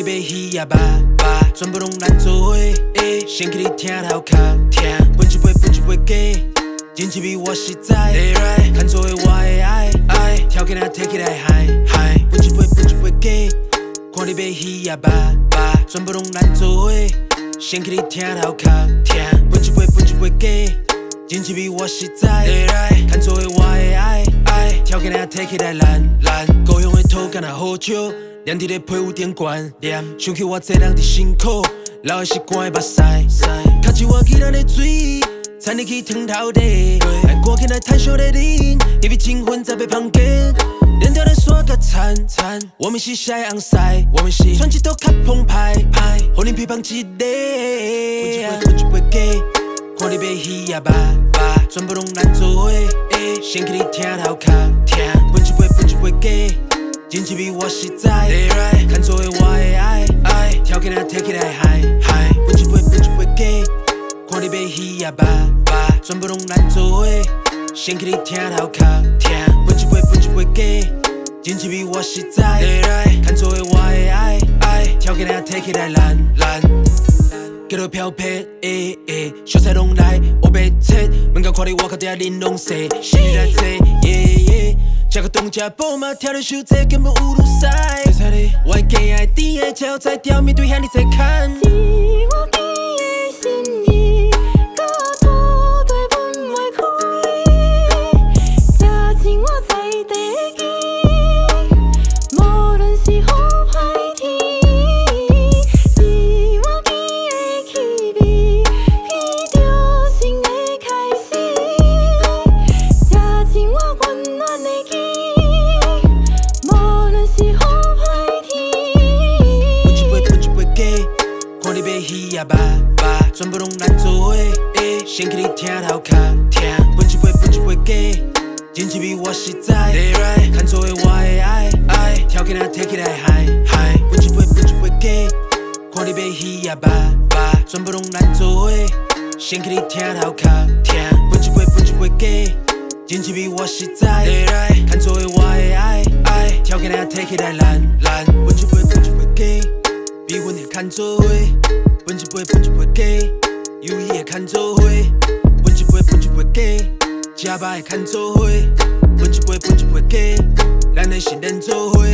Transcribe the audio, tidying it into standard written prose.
要鱼也肉肉，全部拢咱做伙。先去你听头壳，分一杯假，真一味我实在。看做伙我会爱，条件啊摕起来嗨，分一杯假，看你要鱼也肉肉，全部拢咱做伙。先去你听头壳，分一杯假，真一味我实在。看做伙我会爱，条件啊摕起来烂，高雄的土敢若好笑。踮伫咧皮肤顶悬，想起我这人伫辛苦，老的是干的目屎，脚一换去咱的水，掺入去汤头底，咱赶紧来趁小咧啉，因为情分在被旁边，连条的山甲铲，我们是下红赛，我们是穿一道较澎湃，互恁批判一个，分一杯假，看你要鱼也肉肉，全部拢咱做伙，先去你听头壳，分一杯假。真一味我实在，看做伙我会爱，条件啊摕起来嗨，分一杯假，看你要鱼也肉肉，全部拢咱做伙，先去你听头壳，分一杯假，真一味我实在，看做伙我会爱，条件啊摕起来烂，叫做漂撇，小菜拢来，我要切，免甲看你我脚底恁拢细，是你来坐，吃个东家宝马，跳着手这根本有路塞。我的惊爱甜的脚在吊，面对遐尼侪坎。是我记的心意，甲土地分袂开，写进我在地记，无论是好歹天，是我记的气味，闻着新的开始，写进我温暖的记。鱼也肉肉，全部拢咱做伙，先去你听头壳，分一杯假，真一味我实在，看做伙我会爱，条件啊摕起来嗨，分一杯假，看你要鱼也肉肉，全部拢咱做伙，先去你听头壳，分一杯假，真一味我实在，看做伙我会爱，条件啊摕起来烂，分一杯假，比阮会看做伙。分一杯假，友谊会牵做伙，分一杯假，吃饱会牵做伙，分一杯假，咱的是连做伙。